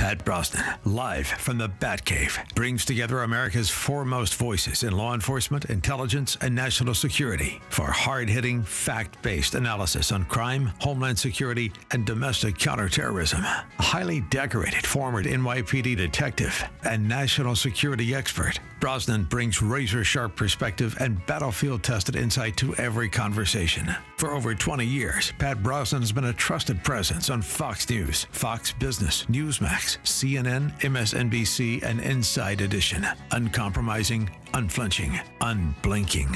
Pat Brosnan, live from the Batcave, brings together America's foremost voices in law enforcement, intelligence, and national security for hard-hitting, fact-based analysis on crime, homeland security, and domestic counterterrorism. A highly decorated former NYPD detective and national security expert, Brosnan brings razor-sharp perspective and battlefield-tested insight to every conversation. For over 20 years, Pat Brosnan has been a trusted presence on Fox News, Fox Business, Newsmax, CNN, MSNBC, and Inside Edition. Uncompromising, unflinching, unblinking.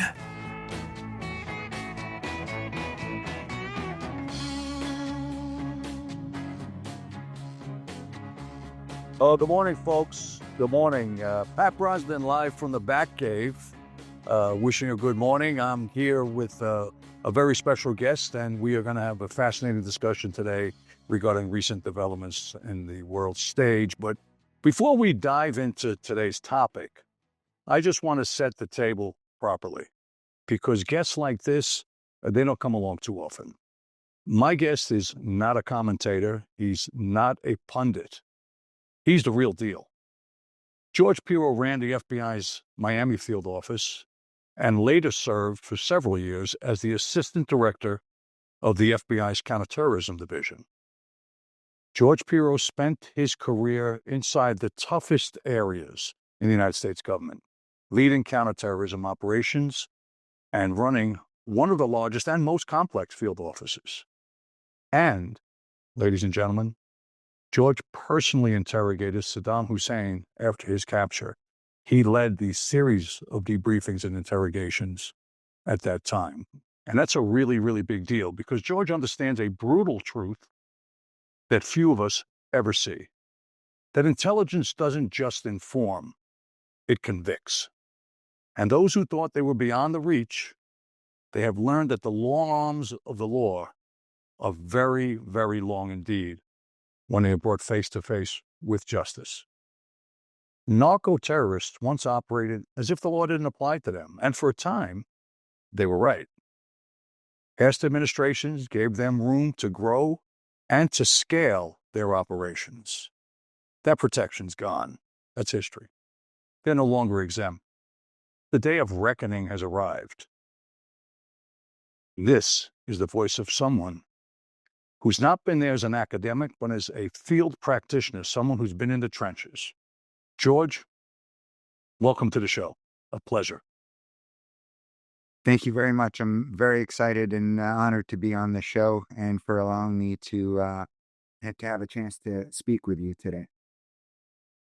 Oh, good morning, folks. Good morning. Pat Brosnan live from the Batcave. Wishing a good morning. I'm here with a very special guest, and we are going to have a fascinating discussion today regarding recent developments in the world stage. But before we dive into today's topic, I just want to set the table properly, because guests like this, they don't come along too often. My guest is not a commentator. He's not a pundit. He's the real deal. George Piro ran the FBI's Miami field office and later served for several years as the assistant director of the FBI's counterterrorism division. George Piro spent his career inside the toughest areas in the United States government, leading counterterrorism operations and running one of the largest and most complex field offices. And, ladies and gentlemen, George personally interrogated Saddam Hussein after his capture. He led the series of debriefings and interrogations at that time. And that's a really, really big deal, because George understands a brutal truth that few of us ever see. That intelligence doesn't just inform, it convicts. And those who thought they were beyond the reach, they have learned that the long arms of the law are very, very long indeed when they are brought face to face with justice. Narco-terrorists once operated as if the law didn't apply to them, and for a time, they were right. Past administrations gave them room to grow and to scale their operations. That protection's gone. That's history. They're no longer exempt. The day of reckoning has arrived. This is the voice of someone who's not been there as an academic, but as a field practitioner, someone who's been in the trenches. George, welcome to the show. A pleasure. Thank you very much. I'm very excited and honored to be on the show and for allowing me to have a chance to speak with you today.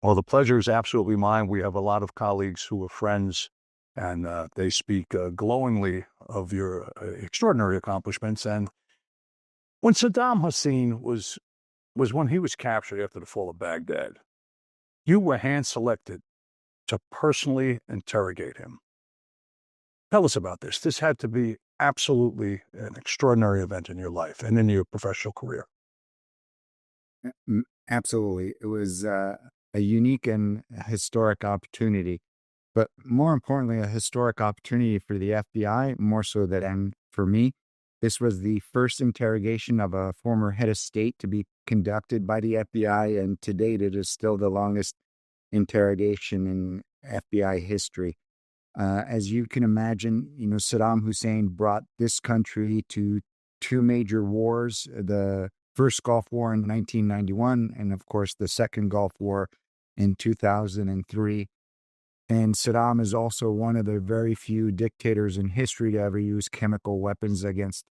Well, the pleasure is absolutely mine. We have a lot of colleagues who are friends, and they speak glowingly of your extraordinary accomplishments. And when Saddam Hussein was when he was captured after the fall of Baghdad, you were hand-selected to personally interrogate him. Tell us about this. This had to be absolutely an extraordinary event in your life and in your professional career. Absolutely. It was a unique and historic opportunity, but more importantly, a historic opportunity for the FBI, more so than for me. This was the first interrogation of a former head of state to be conducted by the FBI, and to date, it is still the longest interrogation in FBI history. As you can imagine, Saddam Hussein brought this country to two major wars, the first Gulf War in 1991, and of course, the second Gulf War in 2003. And Saddam is also one of the very few dictators in history to ever use chemical weapons against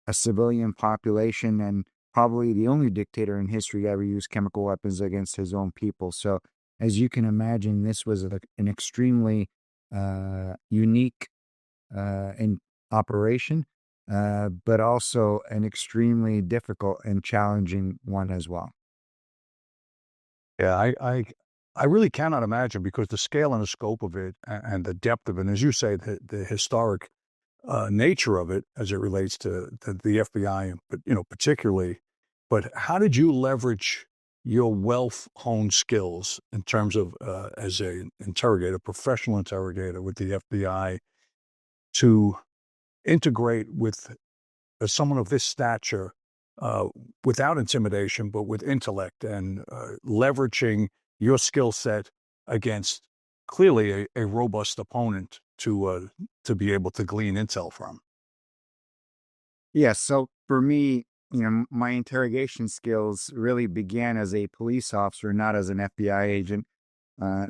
a civilian population, and probably the only dictator in history to ever use chemical weapons against his own people. So, as you can imagine, this was an extremely unique operation, but also an extremely difficult and challenging one as well. Yeah, I really cannot imagine, because the scale and the scope of it and the depth of it, and as you say, the historic nature of it as it relates to the FBI, but particularly. But how did you leverage your wealth-honed skills in terms of as an interrogator, professional interrogator with the FBI, to integrate with someone of this stature uh, without intimidation, but with intellect and leveraging your skill set against clearly a robust opponent to be able to glean intel from. Yeah, so for me, my interrogation skills really began as a police officer, not as an FBI agent.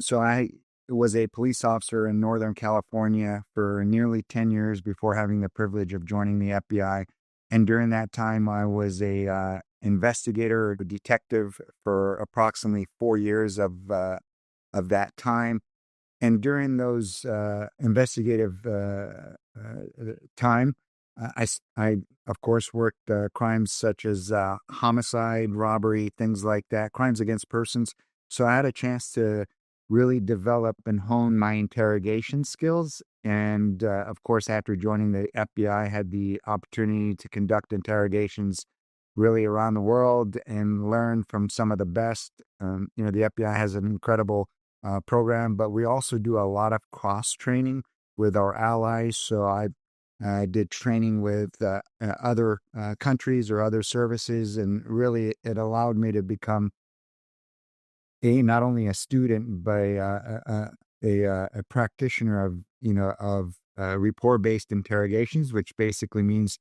So I was a police officer in Northern California for nearly 10 years before having the privilege of joining the FBI. And during that time, I was a investigator, a detective for approximately 4 years of that time. And during those investigative time, I, of course, worked crimes such as homicide, robbery, things like that, crimes against persons. So I had a chance to really develop and hone my interrogation skills. And of course, after joining the FBI, I had the opportunity to conduct interrogations really around the world and learn from some of the best. The FBI has an incredible program, but we also do a lot of cross training with our allies. So I did training with other countries or other services, and really it allowed me to become not only a student but a practitioner of rapport-based interrogations, which basically means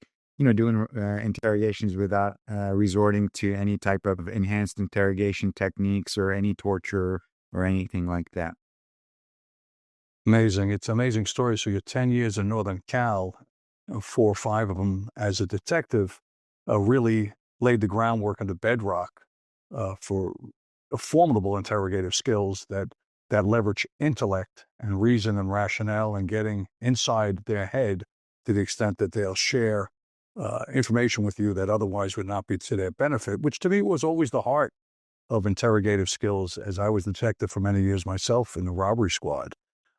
doing interrogations without resorting to any type of enhanced interrogation techniques or any torture or anything like that. Amazing. It's an amazing story. So you're 10 years in Northern Cal, 4 or 5 of them as a detective, really laid the groundwork and the bedrock for formidable interrogative skills that leverage intellect and reason and rationale and getting inside their head to the extent that they'll share information with you that otherwise would not be to their benefit, which to me was always the heart of interrogative skills, as I was a detective for many years myself in the robbery squad.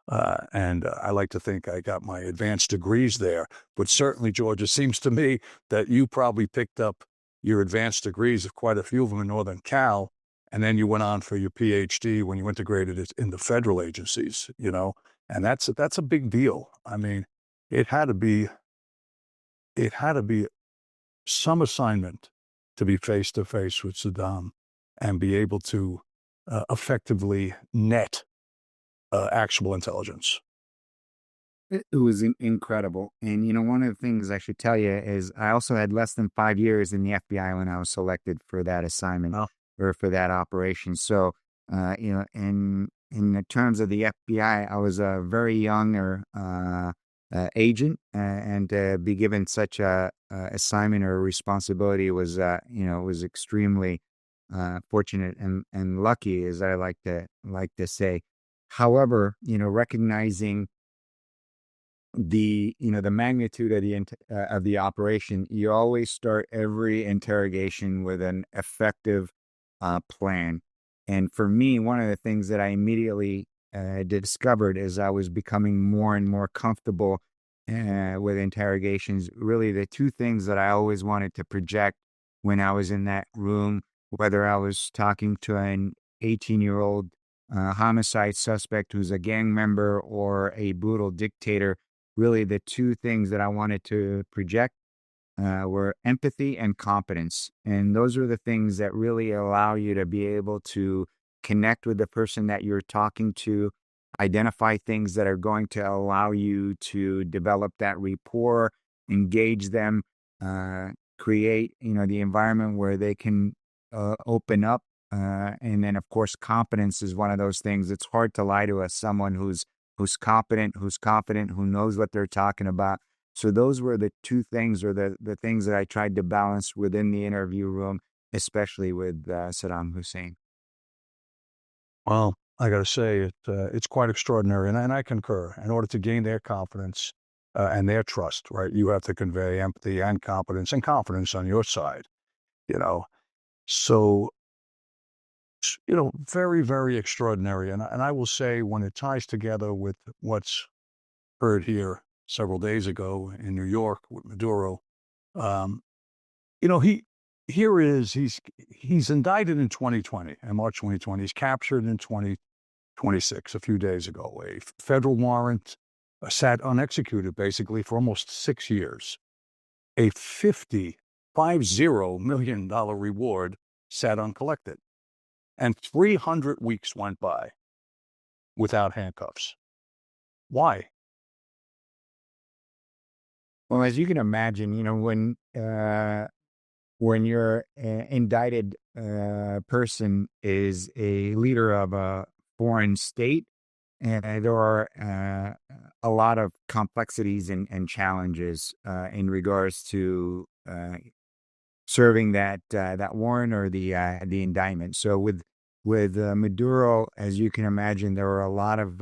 And I like to think I got my advanced degrees there. But certainly, George, it seems to me that you probably picked up your advanced degrees, of quite a few of them in Northern Cal, and then you went on for your PhD when you integrated it in the federal agencies, and that's a big deal. I mean, it had to be some assignment to be face to face with Saddam and be able to effectively net actual intelligence. It was incredible. And, one of the things I should tell you is I also had less than 5 years in the FBI when I was selected for that assignment Well, or for that operation. So, in the terms of the FBI, I was a very young agent, and to be given such a assignment or responsibility was extremely fortunate and lucky, as I like to say. However, recognizing the magnitude of the operation, you always start every interrogation with an effective plan. And for me, one of the things that I immediately discovered as I was becoming more and more comfortable with interrogations, really the two things that I always wanted to project when I was in that room, whether I was talking to an 18-year-old homicide suspect who's a gang member or a brutal dictator, really the two things that I wanted to project were empathy and competence. And those are the things that really allow you to be able to connect with the person that you're talking to, identify things that are going to allow you to develop that rapport, engage them, create, the environment where they can open up. And then, of course, competence is one of those things. It's hard to lie to someone who's competent, who's confident, who knows what they're talking about. So those were the two things, or the things that I tried to balance within the interview room, especially with Saddam Hussein. well, I got to say it's quite extraordinary, and I concur. In order to gain their confidence and their trust, right, you have to convey empathy and confidence on your side. You know, so very, very extraordinary. And I will say, when it ties together with what's heard here several days ago in New York with Maduro, um, he here is he's indicted in 2020, in March 2020. He's captured in 2026, a few days ago. A federal warrant sat unexecuted basically for almost 6 years. A $50 million reward sat uncollected. And 300 weeks went by without handcuffs. Why? Well, as you can imagine, when your indicted person is a leader of a foreign state, and there are a lot of complexities and challenges in regards to serving that warrant or the indictment. So with Maduro, as you can imagine, there were a lot of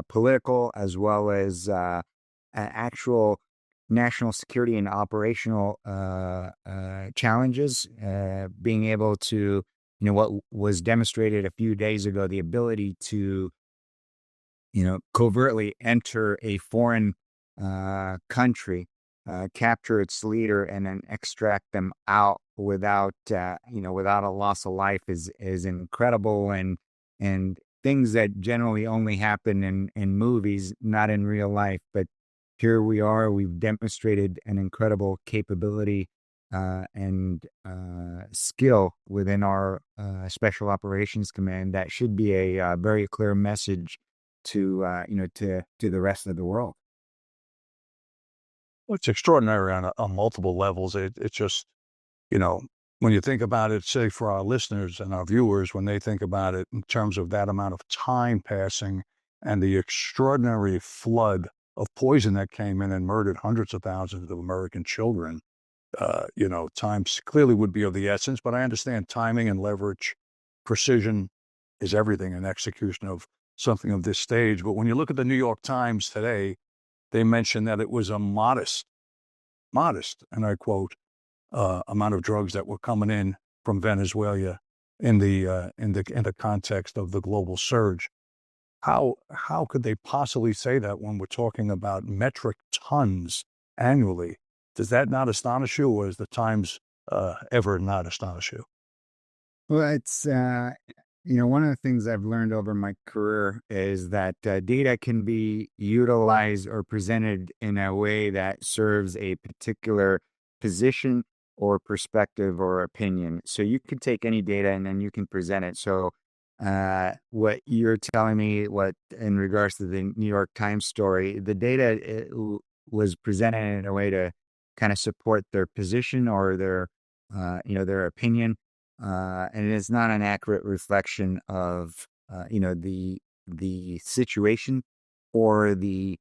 political as well as actual national security and operational challenges. Being able to, what was demonstrated a few days ago, the ability to covertly enter a foreign country, capture its leader, and then extract them out without without a loss of life is incredible, and things that generally only happen in movies, not in real life. But here we are. We've demonstrated an incredible capability and skill within our Special Operations Command that should be a very clear message to the rest of the world. Well, it's extraordinary on multiple levels. It's just, when you think about it, say for our listeners and our viewers, when they think about it in terms of that amount of time passing and the extraordinary flood of poison that came in and murdered hundreds of thousands of American children, times clearly would be of the essence. But I understand timing and leverage, precision is everything in execution of something of this stage. But when you look at the New York Times today, they mentioned that it was a modest, and I quote, amount of drugs that were coming in from Venezuela in the context of the global surge. How could they possibly say that when we're talking about metric tons annually? Does that not astonish you, or is the Times ever not astonish you? Well, it's one of the things I've learned over my career is that data can be utilized or presented in a way that serves a particular position or perspective or opinion. So you can take any data and then you can present it. So what you're telling me, what in regards to the New York Times story, the data was presented in a way to kind of support their position or their opinion. And it is not an accurate reflection of, the situation or the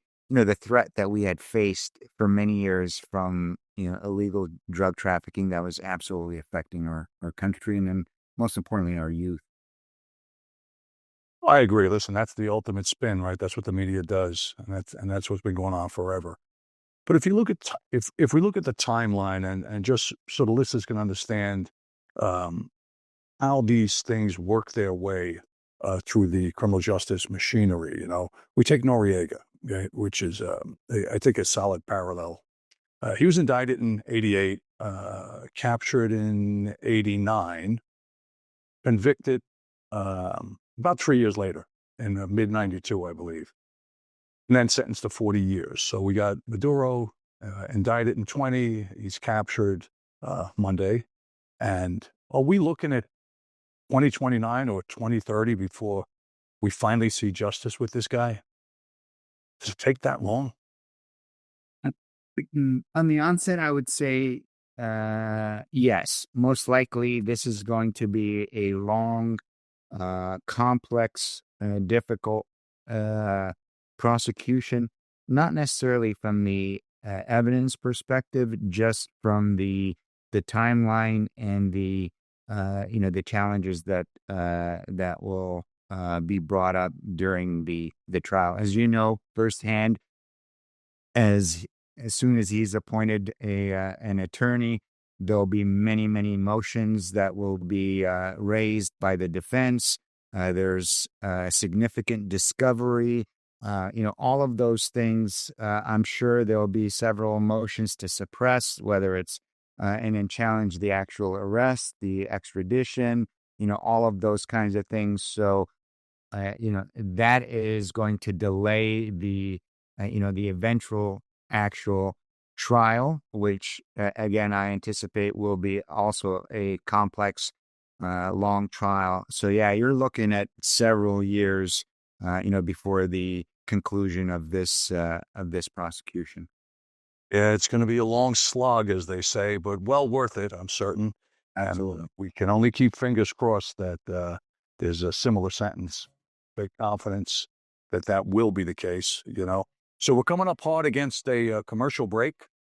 threat that we had faced for many years from, illegal drug trafficking that was absolutely affecting our country and then most importantly, our youth. I agree. Listen, that's the ultimate spin, right? That's what the media does. And that's what's been going on forever. But if you look at, if we look at the timeline and just so the listeners can understand, how these things work their way through the criminal justice machinery. We take Noriega, okay, which is, I think, a solid parallel. He was indicted in 88, captured in 89, convicted about 3 years later in mid-92, I believe, and then sentenced to 40 years. So we got Maduro indicted in 20. He's captured Monday. And are we looking at 2029 or 2030 before we finally see justice with this guy? Does it take that long? On the onset, I would say yes. Most likely, this is going to be a long, complex, difficult prosecution, not necessarily from the evidence perspective, just from the timeline and the challenges that will be brought up during the trial. As you know firsthand, as soon as he's appointed an attorney, there'll be many motions that will be raised by the defense. There's significant discovery. All of those things. I'm sure there'll be several motions to suppress, whether it's and then challenge the actual arrest, the extradition, all of those kinds of things. So, that is going to delay the eventual actual trial, which again I anticipate will be also a complex, long trial. So yeah, you're looking at several years, before the conclusion of this prosecution. Yeah, it's going to be a long slog, as they say, but well worth it, I'm certain. Absolutely. And we can only keep fingers crossed that there's a similar sentence. Big confidence that that will be the case, you know. So we're coming up hard against a commercial break.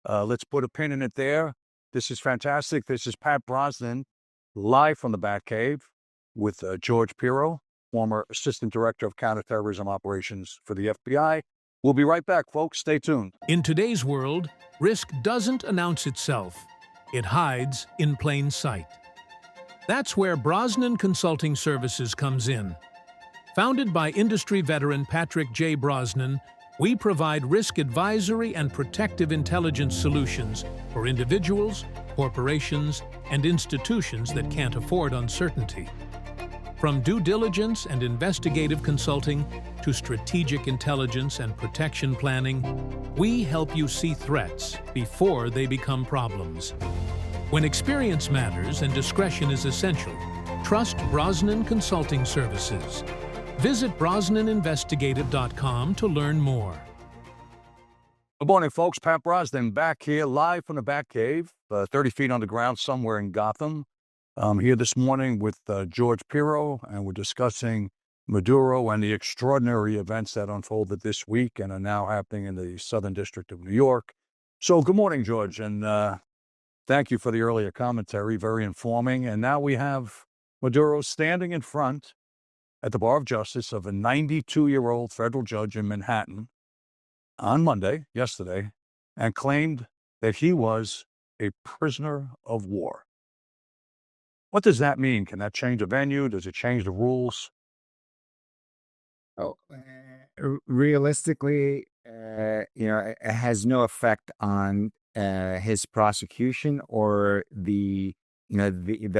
Let's put a pin in it there. This is fantastic. This is Pat Brosnan, live from the Batcave with George Piro, former Assistant Director of Counterterrorism Operations for the FBI. We'll be right back, folks. Stay tuned. In today's world, risk doesn't announce itself. It hides in plain sight. That's where Brosnan Consulting Services comes in. Founded by industry veteran Patrick J. Brosnan, we provide risk advisory and protective intelligence solutions for individuals, corporations, and institutions that can't afford uncertainty. From due diligence and investigative consulting to strategic intelligence and protection planning, we help you see threats before they become problems. When experience matters and discretion is essential, trust Brosnan Consulting Services. Visit BrosnanInvestigative.com to learn more. Good morning, folks. Pat Brosnan back here live from the Batcave, 30 feet underground somewhere in Gotham. I'm here this morning with George Piro, and we're discussing Maduro and the extraordinary events that unfolded this week and are now happening in the Southern District of New York. So good morning, George, and thank you for the earlier commentary, very informing. And now we have Maduro standing in front at the Bar of Justice of a 92-year-old federal judge in Manhattan on Monday, yesterday, and claimed that he was a prisoner of war. What does that mean? Can that change the venue? Does it change the rules? Oh, realistically, it has no effect on his prosecution or the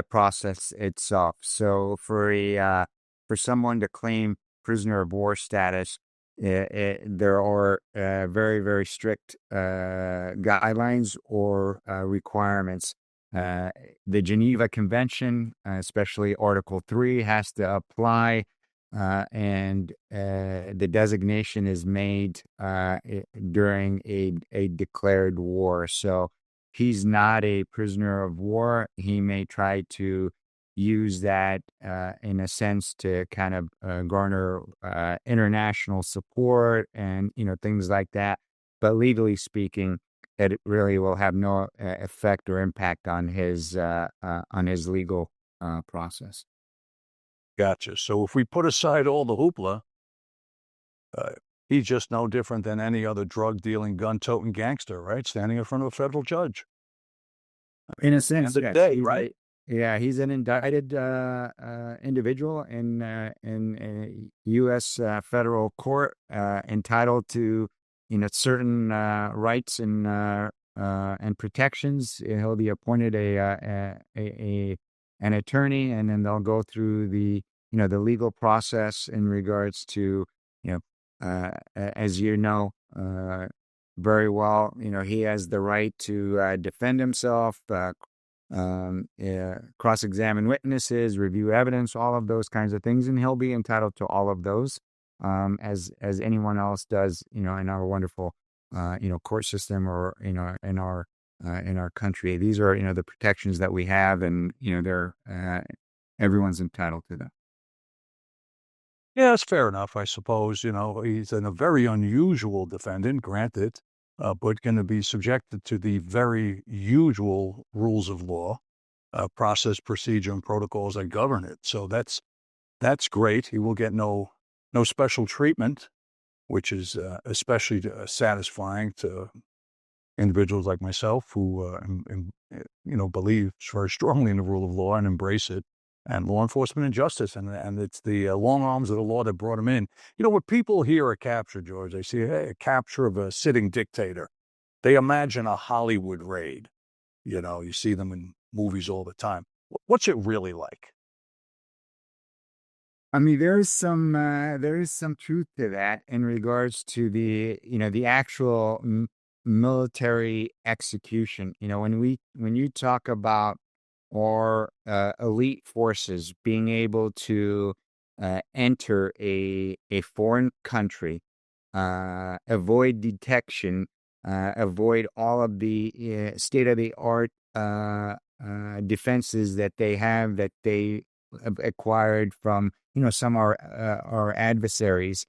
process itself. So for someone to claim prisoner of war status, there are very, very strict guidelines or requirements. The Geneva Convention, especially Article 3, has to apply, and the designation is made during a declared war. So he's not a prisoner of war. He may try to use that in a sense to kind of garner international support and things like that. But legally speaking, it really will have no effect or impact on his legal process. Gotcha. So if we put aside all the hoopla, he's just no different than any other drug-dealing, gun-toting gangster, right? Standing in front of a federal judge. In a sense, End of the day, right? Yeah, he's an indicted individual in a U.S. federal court, entitled to certain rights and protections. He'll be appointed an attorney, and then they'll go through the legal process in regards to as very well, he has the right to defend himself, cross-examine witnesses, review evidence, all of those kinds of things, and he'll be entitled to all of those, as anyone else does, in our wonderful, court system or in our country. These are the protections that we have, and they're everyone's entitled to them. Yeah, it's fair enough, I suppose. He's a very unusual defendant, granted, but going to be subjected to the very usual rules of law, process, procedure, and protocols that govern it. So that's great. He will get no special treatment, which is especially satisfying to individuals like myself who believe very strongly in the rule of law and embrace it, and law enforcement and justice, and it's the long arms of the law that brought him in. When people hear a capture, George, they see a capture of a sitting dictator. They imagine a Hollywood raid. You see them in movies all the time. What's it really like? I mean, there is some truth to that in regards to the actual military execution. When you talk about our elite forces being able to enter a foreign country, avoid detection, avoid all of the state of the art defenses that they have that they have acquired from some of our adversaries,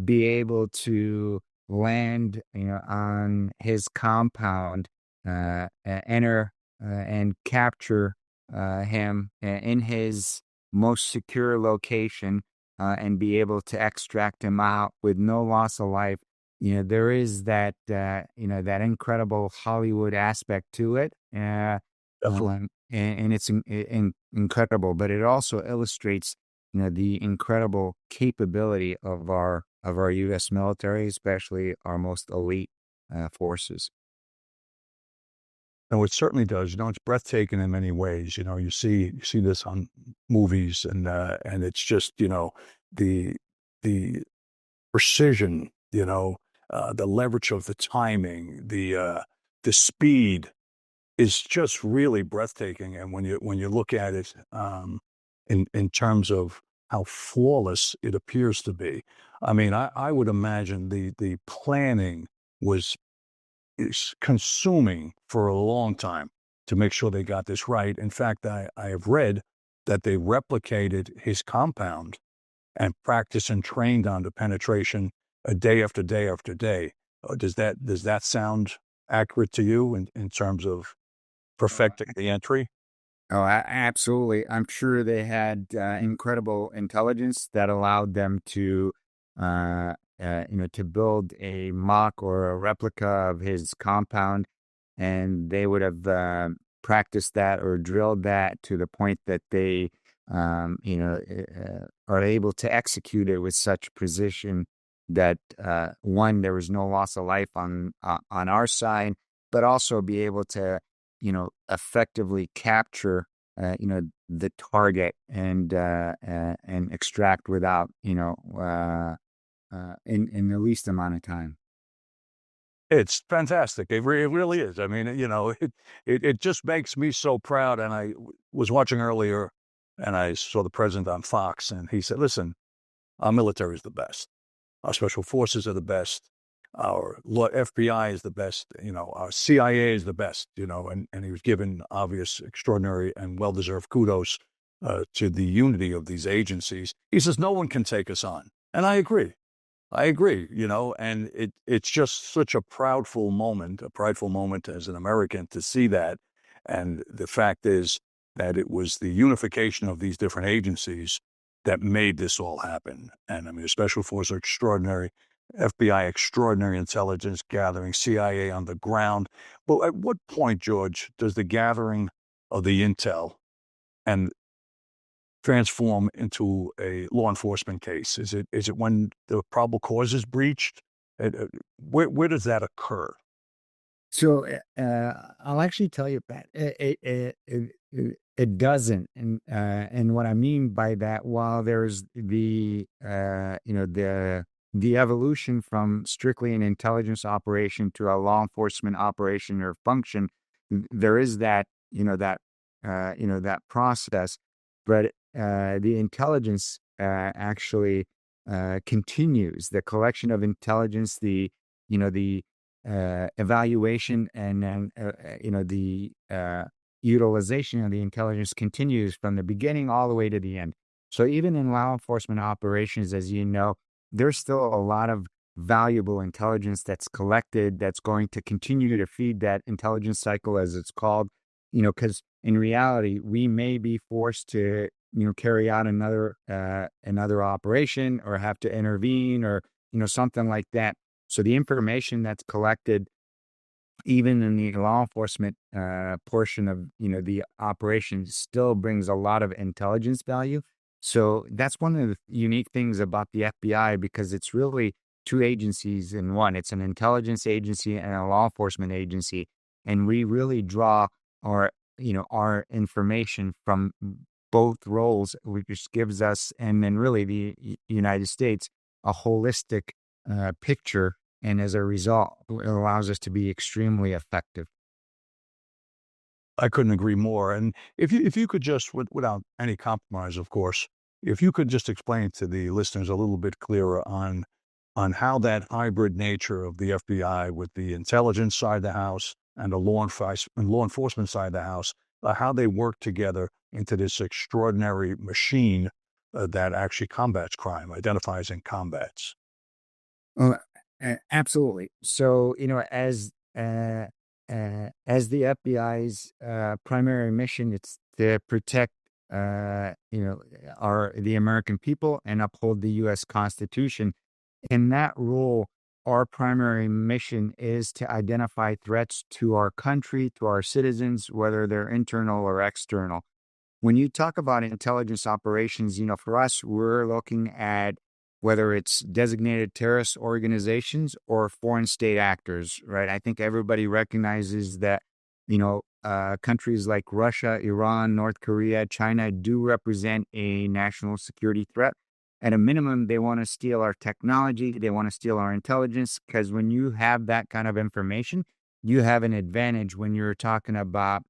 be able to land on his compound, enter and capture him in his most secure location, and be able to extract him out with no loss of life. There is that that incredible Hollywood aspect to it, Definitely. and it's incredible. But it also illustrates the incredible capability of our U.S. military, especially our most elite forces. No, it certainly does. It's breathtaking in many ways. You see this on movies, and it's just the the precision, the leverage of the timing, the speed is just really breathtaking. And when you look at it in terms of how flawless it appears to be, I mean, I would imagine the planning is consuming for a long time to make sure they got this right. In fact, I have read that they replicated his compound and practiced and trained on the penetration day after day after day. Does that sound accurate to you in terms of perfecting the entry? Oh, absolutely. I'm sure they had incredible intelligence that allowed them to, to build a mock or a replica of his compound, and they would have practiced that or drilled that to the point that they, are able to execute it with such precision that one, there was no loss of life on our side, but also be able to effectively capture, the target and extract without, in the least amount of time. It's fantastic. It really is. I mean, it just makes me so proud. And I was watching earlier, and I saw the president on Fox, and he said, "Listen, our military is the best. Our special forces are the best. Our FBI is the best. Our CIA is the best. And he was given obvious, extraordinary, and well-deserved kudos to the unity of these agencies. He says no one can take us on, and I agree. And it's just such a prideful moment as an American to see that. And the fact is that it was the unification of these different agencies that made this all happen. And I mean, the special forces are extraordinary, FBI extraordinary intelligence gathering, CIA on the ground. But at what point, George, does the gathering of the intel and transform into a law enforcement case? Is it when the probable cause is breached? Where does that occur? So I'll actually tell you, Pat, it doesn't, and what I mean by that, while there's the the evolution from strictly an intelligence operation to a law enforcement operation or function, there is that that process, but the intelligence actually continues. The collection of intelligence, the evaluation, and then the utilization of the intelligence continues from the beginning all the way to the end. So even in law enforcement operations, as you know, there's still a lot of valuable intelligence that's collected that's going to continue to feed that intelligence cycle, as it's called, because in reality, we may be forced to, carry out another operation or have to intervene or, something like that. So the information that's collected, even in the law enforcement portion of, the operation, still brings a lot of intelligence value. So that's one of the unique things about the FBI, because it's really two agencies in one. It's an intelligence agency and a law enforcement agency. And we really draw our information from both roles, which gives us, and then really the United States, a holistic picture And as a result, it allows us to be extremely effective. I couldn't agree more. And if you could just, without any compromise, of course, if you could just explain to the listeners a little bit clearer on how that hybrid nature of the FBI with the intelligence side of the house and the law enforcement side of the house, how they work together into this extraordinary machine that actually combats crime, identifies and combats. Well, absolutely. So, as the FBI's primary mission, it's to protect, the American people and uphold the U.S. Constitution. In that role, our primary mission is to identify threats to our country, to our citizens, whether they're internal or external. When you talk about intelligence operations, for us, we're looking at whether it's designated terrorist organizations or foreign state actors, right? I think everybody recognizes that, countries like Russia, Iran, North Korea, China do represent a national security threat. At a minimum, they want to steal our technology. They want to steal our intelligence, because when you have that kind of information, you have an advantage when you're talking about,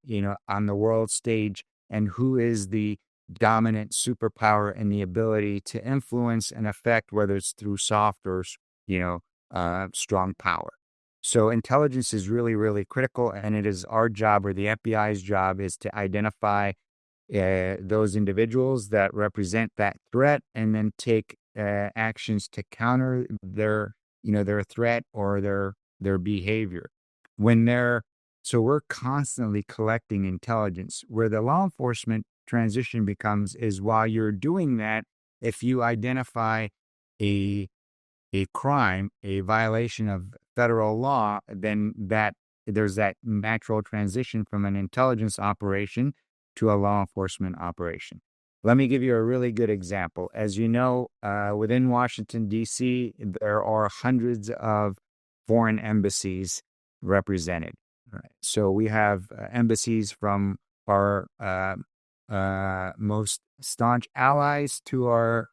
on the world stage, and who is the dominant superpower and the ability to influence and affect, whether it's through soft or, strong power. So intelligence is really, really critical, and it is our job, or the FBI's job, is to identify those individuals that represent that threat, and then take actions to counter their threat or their behavior. So we're constantly collecting intelligence. Where the law enforcement transition becomes is, while you're doing that, if you identify a crime, a violation of federal law, then there's that natural transition from an intelligence operation to a law enforcement operation. Let me give you a really good example. As you know, within Washington, D.C., there are hundreds of foreign embassies represented. Right. So we have embassies from our most staunch allies to our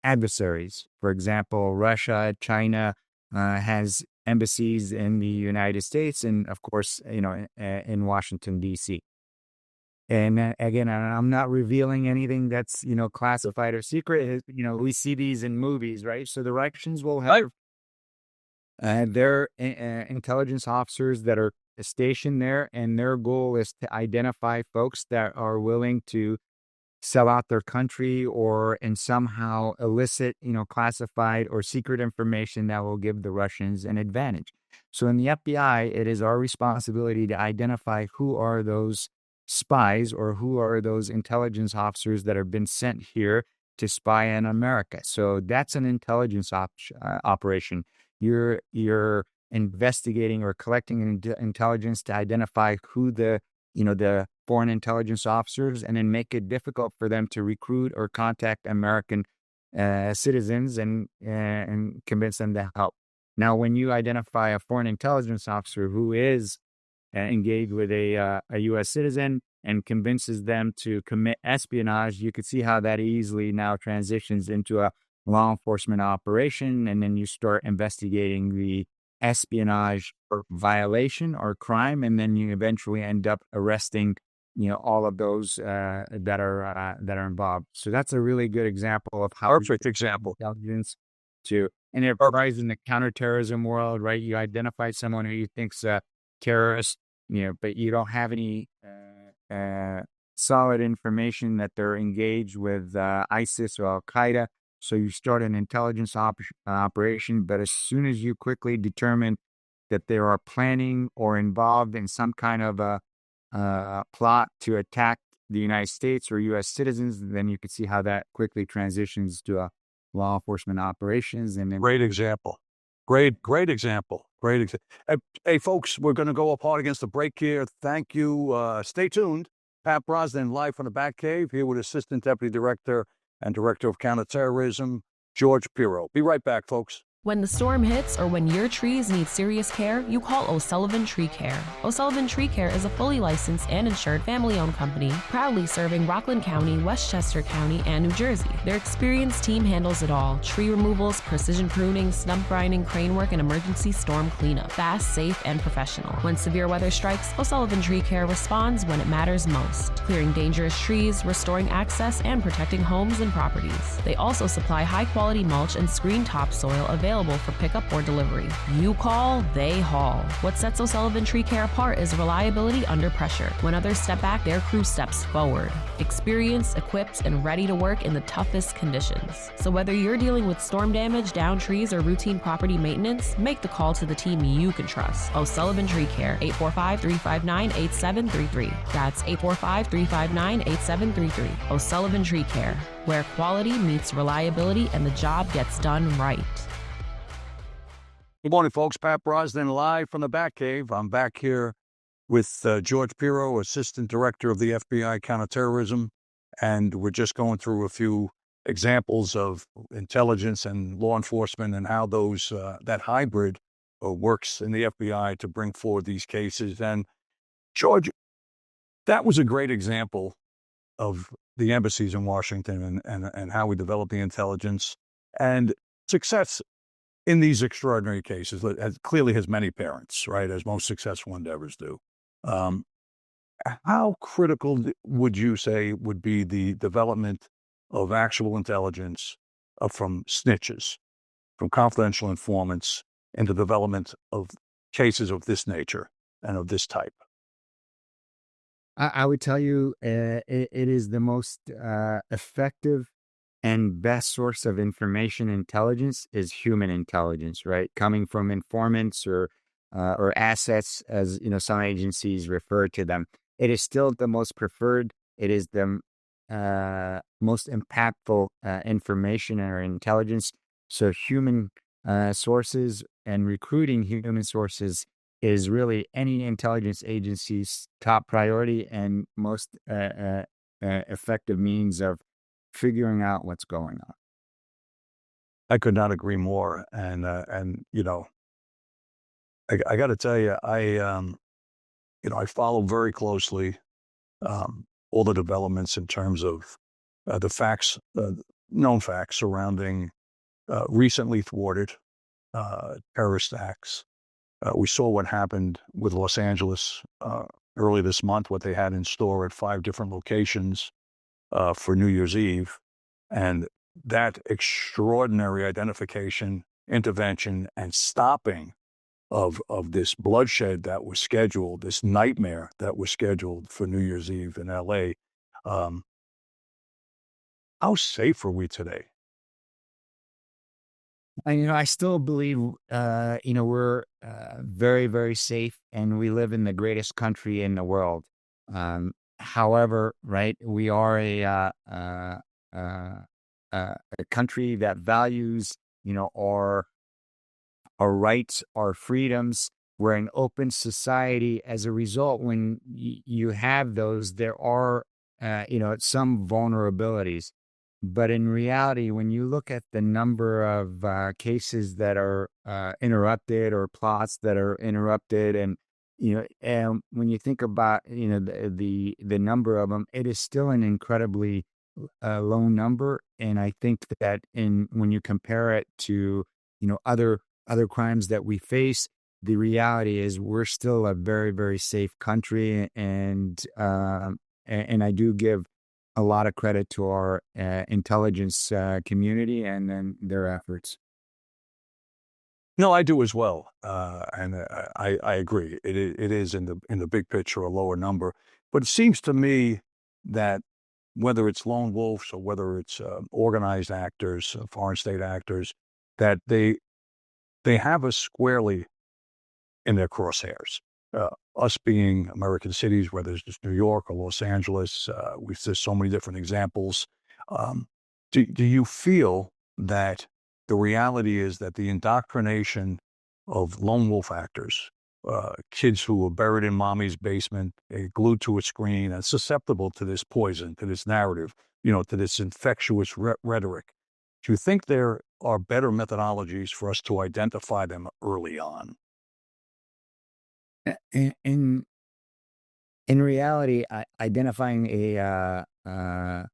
adversaries. For example, Russia, China has embassies in the United States, and of course, in Washington, D.C. And again, I'm not revealing anything that's, classified or secret. We see these in movies, right? So the Russians will have their intelligence officers that are stationed there, and their goal is to identify folks that are willing to sell out their country or and somehow elicit, classified or secret information that will give the Russians an advantage. So in the FBI, it is our responsibility to identify who are those spies or who are those intelligence officers that have been sent here to spy on America. So that's an intelligence operation. You're investigating or collecting intelligence to identify who the foreign intelligence officers, and then make it difficult for them to recruit or contact American citizens and convince them to help. Now, when you identify a foreign intelligence officer who is engaged with a U.S. citizen and convinces them to commit espionage, you could see how that easily now transitions into a law enforcement operation, and then you start investigating the espionage or violation or crime, and then you eventually end up arresting, all of those that are involved. So that's a really good example of how Perfect example. Intelligence to, and it provides in the counterterrorism world, right? You identify someone who you think's a terrorist, but you don't have any solid information that they're engaged with ISIS or Al Qaeda. So you start an intelligence operation, but as soon as you quickly determine that they are planning or involved in some kind of a plot to attack the United States or U.S. citizens, then you can see how that quickly transitions to a law enforcement operations. And then Great example. Great example. Hey, folks, we're going to go apart against the break here. Thank you. Stay tuned. Pat Brosnan, live from the Batcave, here with Assistant Deputy Director and Director of Counterterrorism, George Piro. Be right back, folks. When the storm hits or when your trees need serious care, you call O'Sullivan Tree Care. O'Sullivan Tree Care is a fully licensed and insured family-owned company, proudly serving Rockland County, Westchester County, and New Jersey. Their experienced team handles it all: tree removals, precision pruning, stump grinding, crane work, and emergency storm cleanup. Fast, safe, and professional. When severe weather strikes, O'Sullivan Tree Care responds when it matters most, clearing dangerous trees, restoring access, and protecting homes and properties. They also supply high-quality mulch and screen topsoil available for pickup or delivery. You call, they haul. What sets O'Sullivan Tree Care apart is reliability under pressure. When others step back, their crew steps forward. Experienced, equipped, and ready to work in the toughest conditions. So whether you're dealing with storm damage, downed trees, or routine property maintenance, make the call to the team you can trust. O'Sullivan Tree Care, 845-359-8733. That's 845-359-8733. O'Sullivan Tree Care, where quality meets reliability and the job gets done right. Good morning, folks. Pat Brosnan live from the Batcave. I'm back here with George Piro, Assistant Director of the FBI Counterterrorism, and we're just going through a few examples of intelligence and law enforcement and how those that hybrid works in the FBI to bring forward these cases. And George, that was a great example of the embassies in Washington and how we develop the intelligence and success in these extraordinary cases. It clearly has many parents, right, as most successful endeavors do. How critical would you say would be the development of actual intelligence from snitches, from confidential informants, and the development of cases of this nature and of this type? I would tell you it is the most effective and best source of information intelligence is human intelligence, right? Coming from informants or assets, as some agencies refer to them. It is still the most preferred. It is the most impactful information or intelligence. So human sources and recruiting human sources is really any intelligence agency's top priority and most effective means of figuring out what's going on. I could not agree more. And I got to tell you, I follow very closely all the developments in terms of the facts, known facts surrounding recently thwarted terrorist acts. We saw what happened with Los Angeles early this month, what they had in store at 5 different locations for New Year's Eve, and that extraordinary identification, intervention, and stopping of this bloodshed that was scheduled, this nightmare that was scheduled for New Year's Eve in L.A. How safe are we today? I still believe, we're very, very safe, and we live in the greatest country in the world. However, right, we are a country that values, our rights, our freedoms. We're an open society. As a result, when you have those, there are, some vulnerabilities. But in reality, when you look at the number of cases that are interrupted or plots that are interrupted, and when you think about the number of them, it is still an incredibly low number. And I think that when you compare it to other crimes that we face, the reality is we're still a very, very safe country, and I do give a lot of credit to our intelligence community and then their efforts. No, I do as well, and I agree. It is in the big picture a lower number, but it seems to me that whether it's lone wolves or whether it's organized actors, foreign state actors, that they have us squarely in their crosshairs. Us being American cities, whether it's just New York or Los Angeles, there's so many different examples. Do you feel that the reality is that the indoctrination of lone wolf actors, kids who were buried in mommy's basement, glued to a screen and susceptible to this poison, to this narrative, to this infectious rhetoric, Do you think there are better methodologies for us to identify them early on? In reality, identifying an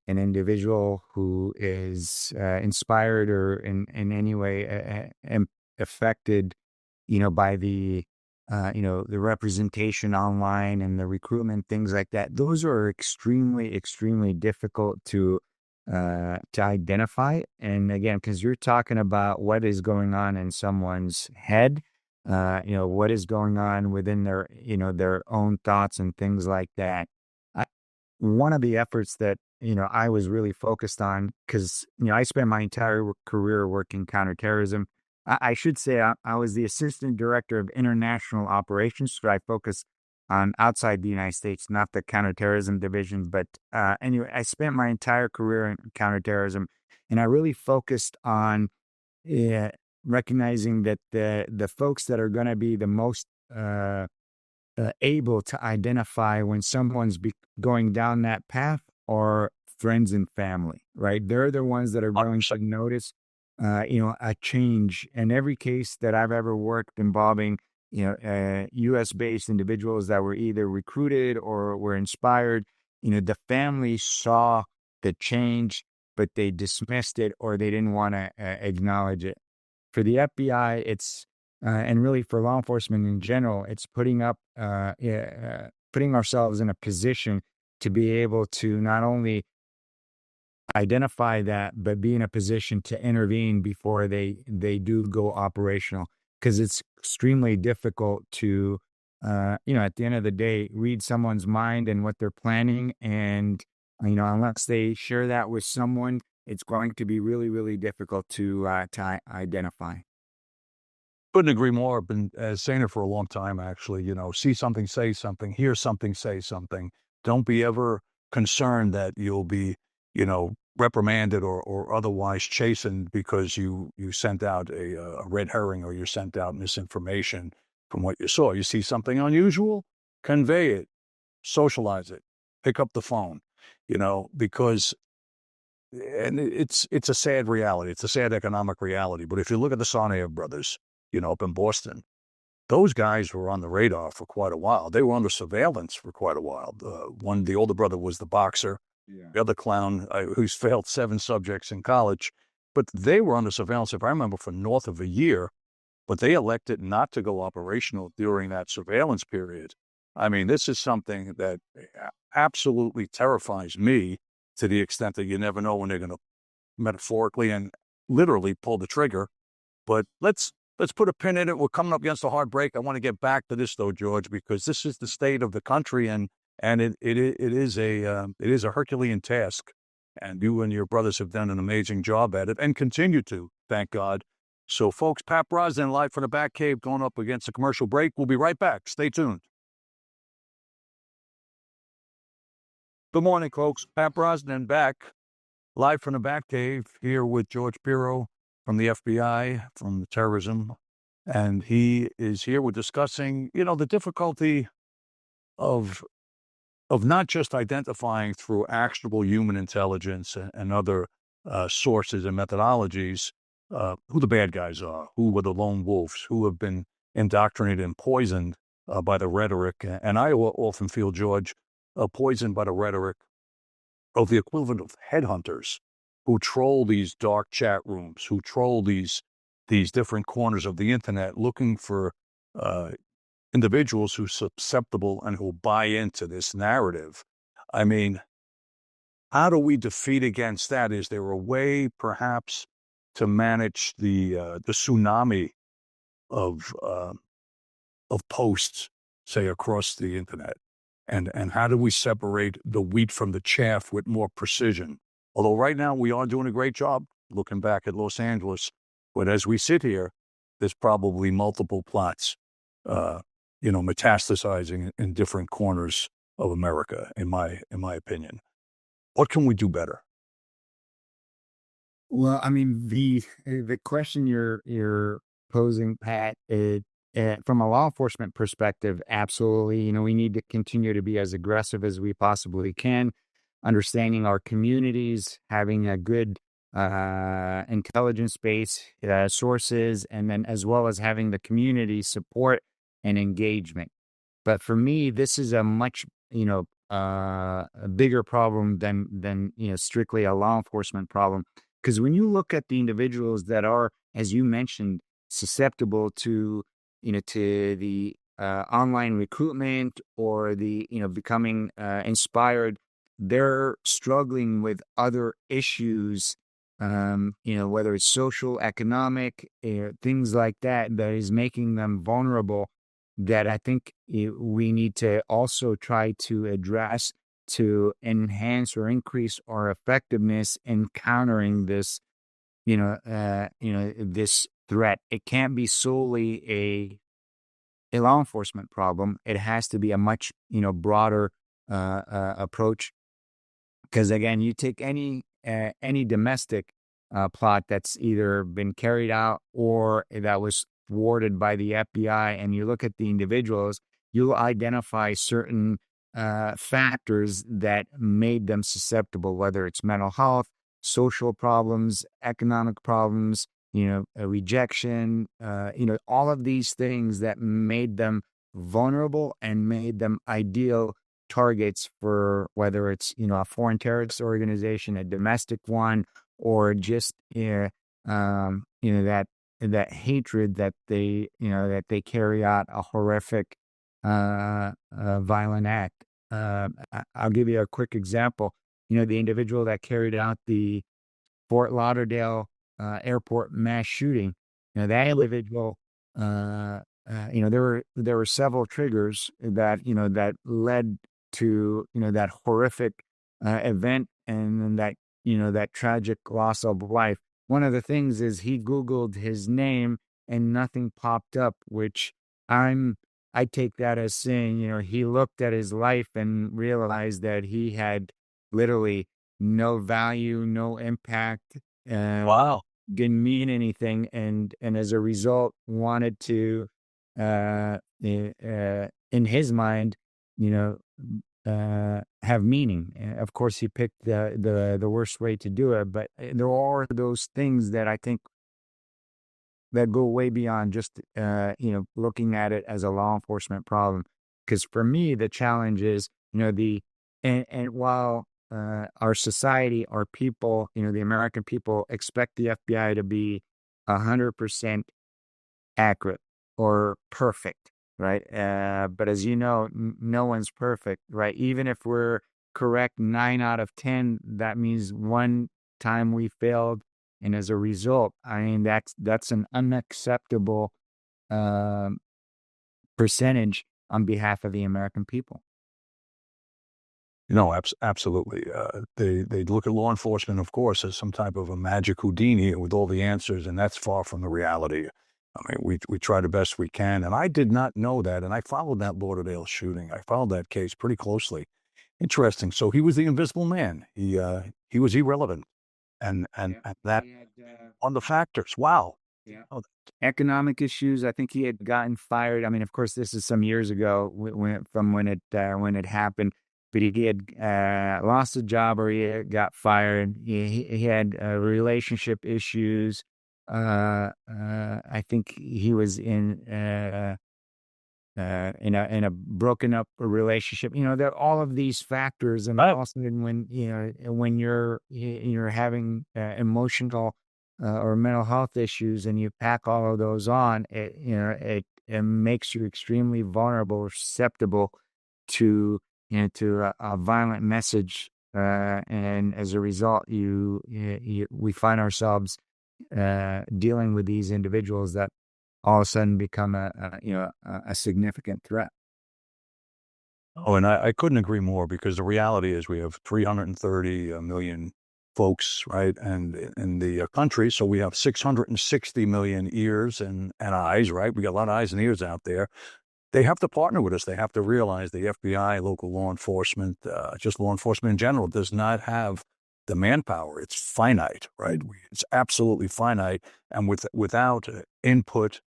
individual who is inspired or in any way affected, by the the representation online and the recruitment, things like that. Those are extremely difficult to identify. And again, because you're talking about what is going on in someone's head, what is going on within their, their own thoughts and things like that. One of the efforts that, I was really focused on, because, I spent my entire career working counterterrorism. I should say I was the assistant director of international operations, so I focused on outside the United States, not the counterterrorism division. But anyway, I spent my entire career in counterterrorism, and I really focused on recognizing that the folks that are going to be the most able to identify when someone's going down that path are friends and family, right? They're the ones that are going to notice, a change. In every case that I've ever worked involving, U.S.-based individuals that were either recruited or were inspired, the family saw the change, but they dismissed it or they didn't want to acknowledge it. For the FBI, it's and really for law enforcement in general, it's putting ourselves in a position to be able to not only identify that, but be in a position to intervene before they do go operational. Because it's extremely difficult to, at the end of the day, read someone's mind and what they're planning. And, unless they share that with someone, it's going to be really difficult to identify. Couldn't agree more. I've been saying it for a long time, actually. See something, say something, hear something, say something. Don't be ever concerned that you'll be, reprimanded or otherwise chastened because you sent out a red herring or you sent out misinformation from what you saw. You see something unusual, convey it, socialize it, pick up the phone, because and it's a sad reality. It's a sad economic reality. But if you look at the Saddam brothers, up in Boston, those guys were on the radar for quite a while. They were under surveillance for quite a while. The older brother was the boxer. Yeah. The other clown who's failed 7 subjects in college. But they were under surveillance, if I remember, for north of a year. But they elected not to go operational during that surveillance period. I mean, this is something that absolutely terrifies me to the extent that you never know when they're going to metaphorically and literally pull the trigger. But let's put a pin in it. We're coming up against a hard break. I want to get back to this, though, George, because this is the state of the country, and it is a Herculean task. And you and your brothers have done an amazing job at it and continue to, thank God. So, folks, Pat Brosnan live from the Batcave, going up against a commercial break. We'll be right back. Stay tuned. Good morning, folks. Pat Brosnan back live from the Batcave here with George Piro from the FBI, from the terrorism. And he is here. We're discussing, the difficulty of not just identifying through actionable human intelligence and other sources and methodologies who the bad guys are, who were the lone wolves, who have been indoctrinated and poisoned by the rhetoric. And I often feel, George, poisoned by the rhetoric of the equivalent of headhunters who troll these dark chat rooms, who troll these different corners of the internet looking for individuals who are susceptible and who buy into this narrative. I mean, how do we defeat against that? Is there a way, perhaps, to manage the tsunami of posts, say, across the internet? And how do we separate the wheat from the chaff with more precision? Although right now we are doing a great job looking back at Los Angeles, but as we sit here, there's probably multiple plots, metastasizing in different corners of America, in my opinion. What can we do better? Well, I mean, the question you're posing, Pat, from a law enforcement perspective, absolutely. We need to continue to be as aggressive as we possibly can, understanding our communities, having a good intelligence-based sources, and then as well as having the community support and engagement. But for me, this is a much, a bigger problem than strictly a law enforcement problem. Because when you look at the individuals that are, as you mentioned, susceptible to, to the online recruitment or the, becoming inspired, they're struggling with other issues, whether it's social, economic, things like that, that is making them vulnerable, that I think we need to also try to address to enhance or increase our effectiveness in countering this, this threat. It can't be solely a law enforcement problem. It has to be a much, broader approach. Because again, you take any domestic plot that's either been carried out or that was thwarted by the FBI, and you look at the individuals, you'll identify certain factors that made them susceptible, whether it's mental health, social problems, economic problems, a rejection, all of these things that made them vulnerable and made them ideal targets for whether it's, a foreign terrorist organization, a domestic one, or just, that hatred that they carry out a horrific, violent act. I'll give you a quick example. The individual that carried out the Fort Lauderdale airport mass shooting. That individual. There were several triggers that led to that horrific event, and then that tragic loss of life. One of the things is he Googled his name and nothing popped up, which I take that as saying, he looked at his life and realized that he had literally no value, no impact, Wow. didn't mean anything, and as a result wanted to, in his mind, have meaning. Of course, he picked the worst way to do it, but there are those things that I think that go way beyond just looking at it as a law enforcement problem. Because for me, the challenge is and while our society, our people, the American people expect the FBI to be 100% accurate or perfect, right? But as you know, no one's perfect, right? Even if we're correct 9 out of 10, that means one time we failed, and as a result, I mean that's an unacceptable percentage on behalf of the American people. No, absolutely. They look at law enforcement, of course, as some type of a magic Houdini with all the answers, and that's far from the reality. I mean, we try the best we can, and I did not know that, and I followed that Lauderdale shooting. I followed that case pretty closely. Interesting. So he was the invisible man. He was irrelevant, and that on the factors. Wow. Yeah. Oh, Economic issues. I think he had gotten fired. I mean, of course, this is some years ago when it happened. But he had lost a job, or he had got fired. He had relationship issues. I think he was in a broken up relationship. There are all of these factors, and also when you're having emotional or mental health issues, and you pack all of those on, it makes you extremely vulnerable, susceptible to a violent message, and as a result, we find ourselves dealing with these individuals that all of a sudden become a significant threat. Oh, and I couldn't agree more, because the reality is we have 330 million folks, right, and in the country, so we have 660 million ears and eyes, right? We got a lot of eyes and ears out there. They have to partner with us. They have to realize the FBI, local law enforcement, just law enforcement in general, does not have the manpower. It's finite, right? It's absolutely finite. And without input,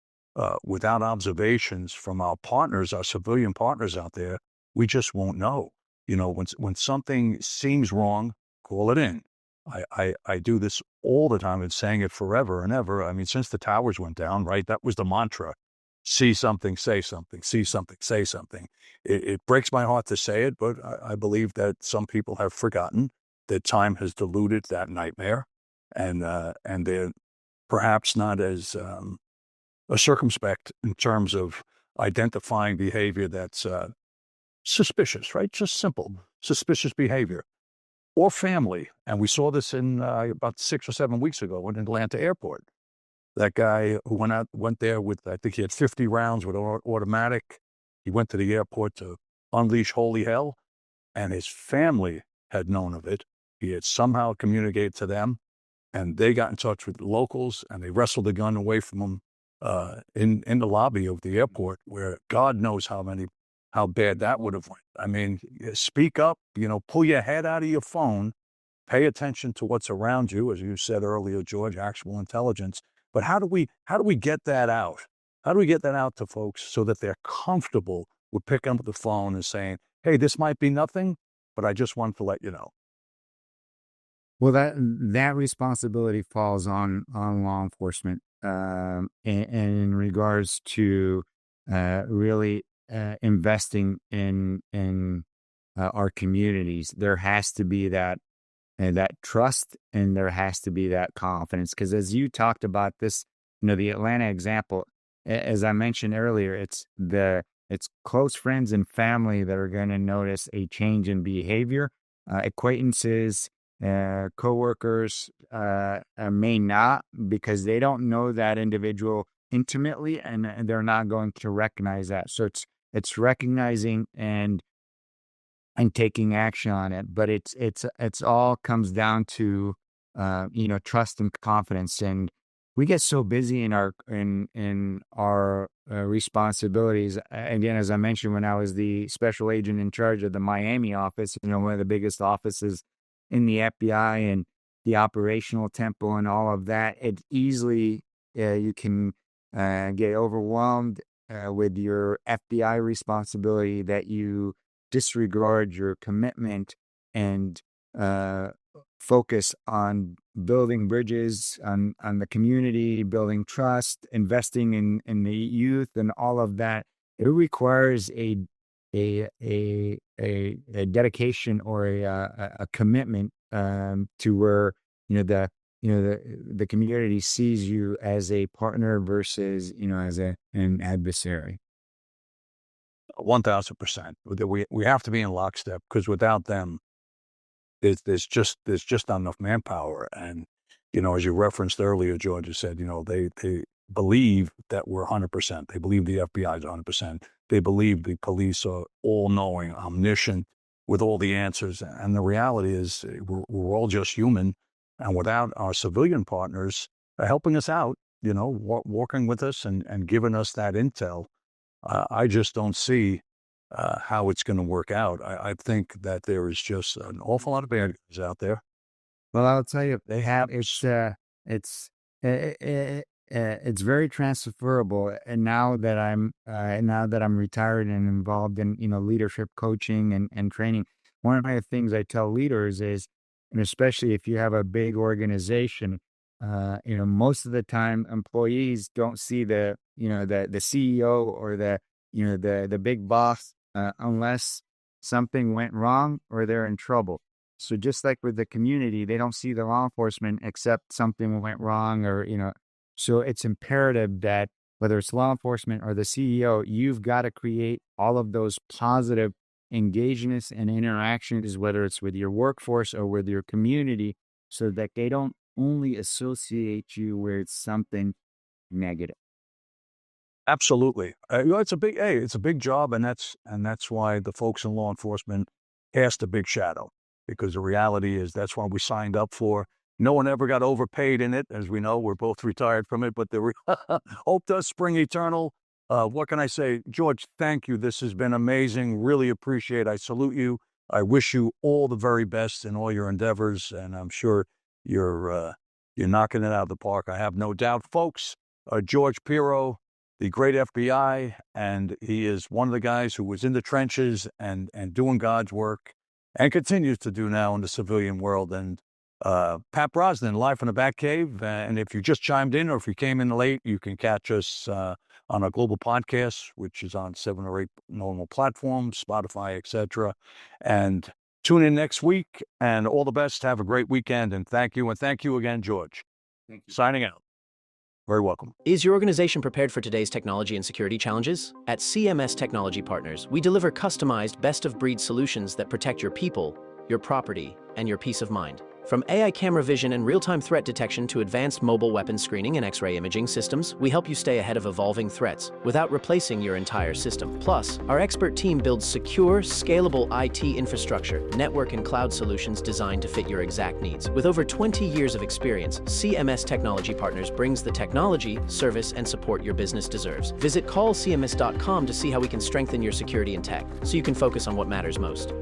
without observations from our partners, our civilian partners out there, we just won't know. When something seems wrong, call it in. I do this all the time and saying it forever and ever. I mean, since the towers went down, right? That was the mantra. See something, say something, see something, say something. It breaks my heart to say it, but I believe that some people have forgotten that time has diluted that nightmare, and they're perhaps not as circumspect in terms of identifying behavior that's suspicious, right? Just simple, suspicious behavior. Or family. And we saw this in about 6 or 7 weeks ago in Atlanta airport. That guy who went there with, I think he had 50 rounds with automatic. He went to the airport to unleash holy hell, and his family had known of it. He had somehow communicated to them, and they got in touch with locals, and they wrestled the gun away from him in the lobby of the airport, where God knows how bad that would have went. I mean, speak up, pull your head out of your phone, pay attention to what's around you, as you said earlier, George, actual intelligence. But how do we get that out? How do we get that out to folks so that they're comfortable with picking up the phone and saying, hey, this might be nothing, but I just wanted to let you know? Well, that responsibility falls on law enforcement, in regards to really investing in our communities. There has to be that trust, and there has to be that confidence. Because as you talked about this, the Atlanta example, as I mentioned earlier, it's close friends and family that are going to notice a change in behavior. Acquaintances, coworkers may not, because they don't know that individual intimately, and they're not going to recognize that. So it's recognizing and taking action on it. But it's all comes down to trust and confidence. And we get so busy in our responsibilities. Again, as I mentioned, when I was the special agent in charge of the Miami office, one of the biggest offices in the FBI, and the operational tempo and all of that, it easily you can get overwhelmed with your FBI responsibility, that you disregard your commitment and focus on building bridges on the community, building trust, investing in the youth, and all of that. It requires a dedication or a commitment to where the community sees you as a partner versus as an adversary. 1,000%. We have to be in lockstep, because without them, there's just not enough manpower. And as you referenced earlier, George, you said they believe that we're 100%. They believe the FBI is 100%. They believe the police are all knowing, omniscient, with all the answers. And the reality is, we're all just human. And without our civilian partners helping us out, working with us and giving us that intel, I just don't see how it's going to work out. I think that there is just an awful lot of bad guys out there. Well, I'll tell you, it's very transferable. And now that I'm retired and involved in leadership coaching and training, one of the things I tell leaders is, and especially if you have a big organization, most of the time employees don't see the CEO or the big boss unless something went wrong or they're in trouble. So just like with the community, they don't see the law enforcement except something went wrong, or so it's imperative that whether it's law enforcement or the CEO, you've got to create all of those positive engagements and interactions, whether it's with your workforce or with your community, so that they don't only associate you with something negative. Absolutely. It's a big job, and that's why the folks in law enforcement cast a big shadow, because the reality is that's why we signed up for. No one ever got overpaid in it, as we know. We're both retired from it, but the hope does spring eternal. What can I say? George, thank you. This has been amazing. Really appreciate it. I salute you. I wish you all the very best in all your endeavors, and I'm sure you're knocking it out of the park. I have no doubt. Folks, George Piro, the great FBI, and he is one of the guys who was in the trenches and doing God's work, and continues to do now in the civilian world. And Pat Brosnan, live from the Batcave. And if you just chimed in or if you came in late, you can catch us on our global podcast, which is on 7 or 8 normal platforms, Spotify, etc. And tune in next week. And all the best. Have a great weekend. And thank you. And thank you again, George. Thank you. Signing out. Very welcome. Is your organization prepared for today's technology and security challenges? At CMS Technology Partners, we deliver customized, best-of-breed solutions that protect your people, your property, and your peace of mind. From AI camera vision and real-time threat detection to advanced mobile weapon screening and X-ray imaging systems, we help you stay ahead of evolving threats without replacing your entire system. Plus, our expert team builds secure, scalable IT infrastructure, network and cloud solutions designed to fit your exact needs. With over 20 years of experience, CMS Technology Partners brings the technology, service, and support your business deserves. Visit callcms.com to see how we can strengthen your security and tech, so you can focus on what matters most.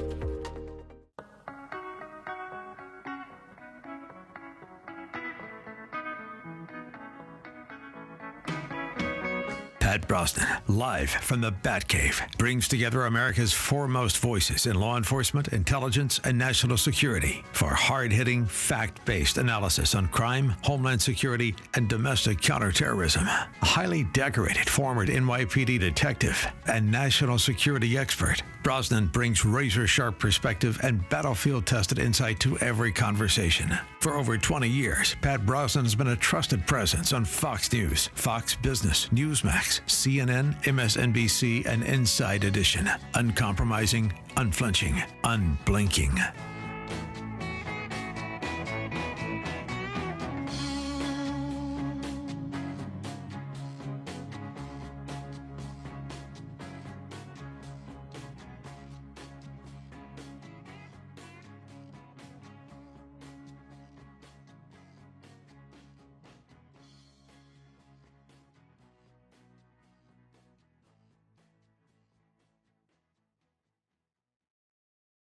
Pat Brosnan, live from the Batcave, brings together America's foremost voices in law enforcement, intelligence, and national security for hard-hitting, fact-based analysis on crime, homeland security, and domestic counterterrorism. A highly decorated former NYPD detective and national security expert, Brosnan brings razor-sharp perspective and battlefield-tested insight to every conversation. For over 20 years, Pat Brosnan has been a trusted presence on Fox News, Fox Business, Newsmax, CNN, MSNBC, and Inside Edition. Uncompromising, unflinching, unblinking.